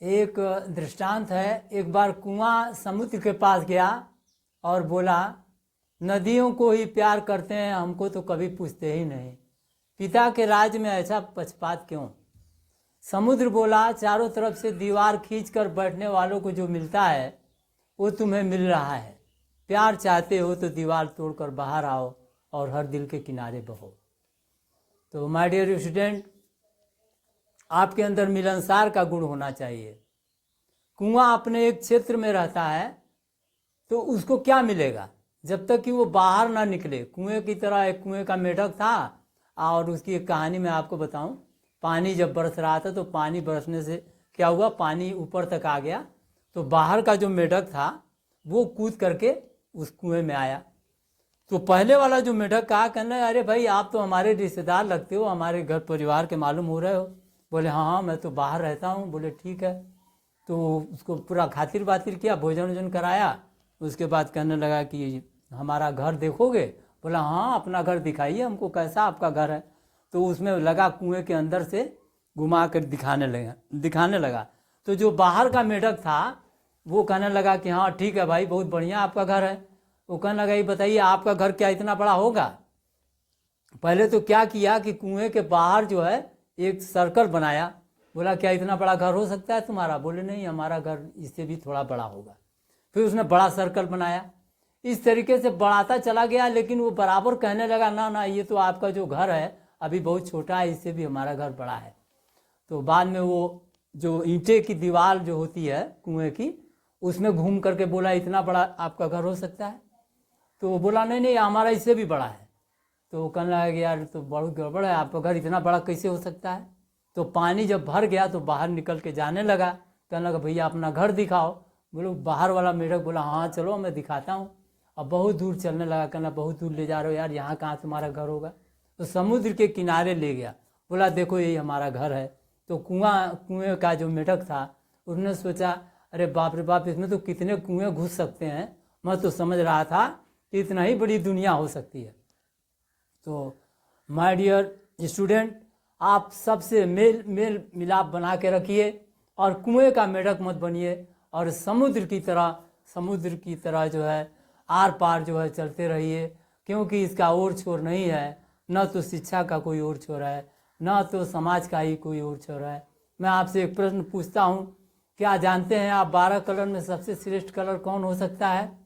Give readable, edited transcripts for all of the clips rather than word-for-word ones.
एक दृष्टांत है। एक बार कुआं समुद्र के पास गया और बोला, नदियों को ही प्यार करते हैं, हमको तो कभी पूछते ही नहीं। पिता के राज्य में ऐसा पक्षपात क्यों? समुद्र बोला, चारों तरफ से दीवार खींचकर बैठने वालों को जो मिलता है वो तुम्हें मिल रहा है। प्यार चाहते हो तो दीवार तोड़कर बाहर आओ और हर दिल के किनारे बहो। तो माय डियर स्टूडेंट, आपके अंदर मिलनसार का गुण होना चाहिए। कुआं अपने एक क्षेत्र में रहता है तो उसको क्या मिलेगा जब तक कि वो बाहर ना निकले। कुएं की तरह एक कुएं का मेढक था, और उसकी एक कहानी मैं आपको बताऊं। पानी जब बरस रहा था तो पानी बरसने से क्या हुआ, पानी ऊपर तक आ गया, तो बाहर का जो मेढक था वो कूद करके उस कुएं में आया। तो पहले वाला जो मेढक कहा, कहना, अरे भाई आप तो हमारे रिश्तेदार लगते हो, हमारे घर परिवार के मालूम हो रहे हो। बोले हाँ हाँ मैं तो बाहर रहता हूँ। बोले ठीक है। तो उसको पूरा खातिर बातिर किया, भोजन वोजन कराया। उसके बाद कहने लगा कि हमारा घर देखोगे? बोला हाँ अपना घर दिखाइए हमको, कैसा आपका घर है। तो उसमें लगा कुएं के अंदर से घुमा कर दिखाने लगा। तो जो बाहर का मेढक था वो कहने लगा कि हाँ ठीक है भाई, बहुत बढ़िया आपका घर है। वो कहने लगा, ये बताइए आपका घर क्या इतना बड़ा होगा? पहले तो क्या किया कि कुएं के बाहर जो है एक सर्कल बनाया। बोला क्या इतना बड़ा घर हो सकता है तुम्हारा? बोले नहीं, हमारा घर इससे भी थोड़ा बड़ा होगा। फिर उसने बड़ा सर्कल बनाया। इस तरीके से बढ़ाता चला गया, लेकिन वो बराबर कहने लगा, ना ना ये तो आपका जो घर है अभी बहुत छोटा है, इससे भी हमारा घर बड़ा है। तो बाद में वो जो ईंटे की दीवार जो होती है कुएं की, उसमें घूम करके बोला, इतना बड़ा आपका घर हो सकता है? तो वो बोला नहीं नहीं हमारा इससे भी बड़ा है। तो वो कहने लगा कि यार तो बहुत गड़बड़ है, आपका घर इतना बड़ा कैसे हो सकता है? तो पानी जब भर गया तो बाहर निकल के जाने लगा। कहने लगा भैया अपना घर दिखाओ। बोलो बाहर वाला मेढक बोला हाँ चलो मैं दिखाता हूँ। अब बहुत दूर चलने लगा। कहना बहुत दूर ले जा रहे हो यार, यहाँ कहाँ तुम्हारा घर होगा? तो समुद्र के किनारे ले गया। बोला देखो यही हमारा घर है। तो कुएं का जो मेढक था उसने सोचा, अरे बाप रे बाप, इसमें तो कितने कुएं घुस सकते हैं। मैं तो समझ रहा था कि इतना ही बड़ी दुनिया हो सकती है। तो माय डियर स्टूडेंट, आप सबसे मेल मिलाप बना के रखिए और कुएं का मेढक मत बनिए, और समुद्र की तरह जो है आर पार जो है चलते रहिए, क्योंकि इसका और छोर नहीं है। न तो शिक्षा का कोई और छोर है, न तो समाज का ही कोई और छोर है। मैं आपसे एक प्रश्न पूछता हूँ, क्या जानते हैं आप 12 कलर में सबसे श्रेष्ठ कलर कौन हो सकता है?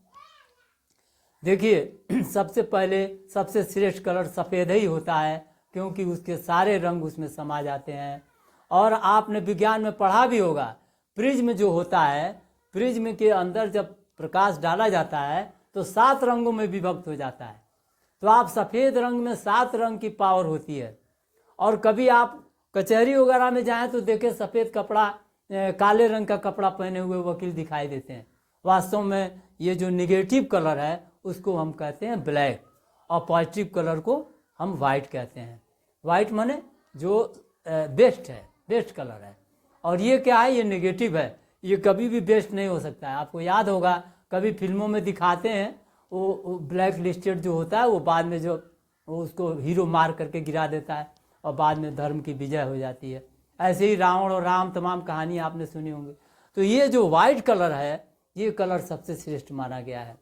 देखिए सबसे पहले सबसे श्रेष्ठ कलर सफ़ेद ही होता है, क्योंकि उसके सारे रंग उसमें समा जाते हैं। और आपने विज्ञान में पढ़ा भी होगा, प्रिज्म जो होता है, प्रिज्म के अंदर जब प्रकाश डाला जाता है तो 7 रंगों में विभक्त हो जाता है। तो आप सफ़ेद रंग में 7 रंग की पावर होती है। और कभी आप कचहरी वगैरह में जाएं तो देखें सफ़ेद कपड़ा, काले रंग का कपड़ा पहने हुए वकील दिखाई देते हैं। वास्तव में ये जो निगेटिव कलर है उसको हम कहते हैं ब्लैक, और पॉजिटिव कलर को हम वाइट कहते हैं। वाइट माने जो बेस्ट है, बेस्ट कलर है। और ये क्या है? ये नेगेटिव है, ये कभी भी बेस्ट नहीं हो सकता है। आपको याद होगा कभी फिल्मों में दिखाते हैं वो ब्लैक लिस्टेड जो होता है वो बाद में जो उसको हीरो मार करके गिरा देता है और बाद में धर्म की विजय हो जाती है। ऐसे ही रावण और राम तमाम कहानी आपने सुनी होंगी। तो ये जो वाइट कलर है ये कलर सबसे श्रेष्ठ माना गया है।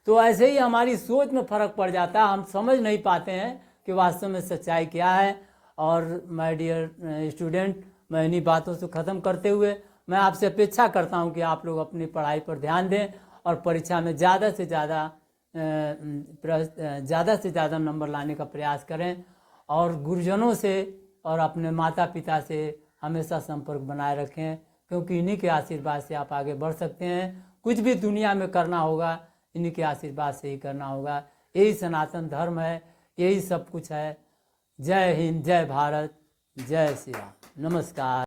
तो ऐसे ही हमारी सोच में फ़र्क पड़ जाता है, हम समझ नहीं पाते हैं कि वास्तव में सच्चाई क्या है। और माय डियर स्टूडेंट, मैं इन्हीं बातों से ख़त्म करते हुए मैं आपसे अपेक्षा करता हूं कि आप लोग अपनी पढ़ाई पर ध्यान दें और परीक्षा में ज़्यादा से ज़्यादा नंबर लाने का प्रयास करें, और गुरुजनों से और अपने माता पिता से हमेशा संपर्क बनाए रखें, क्योंकि इन्हीं के आशीर्वाद से आप आगे बढ़ सकते हैं। कुछ भी दुनिया में करना होगा इन्हीं के आशीर्वाद से ही करना होगा। यही सनातन धर्म है, यही सब कुछ है। जय हिंद, जय भारत, जय श्री राम, नमस्कार।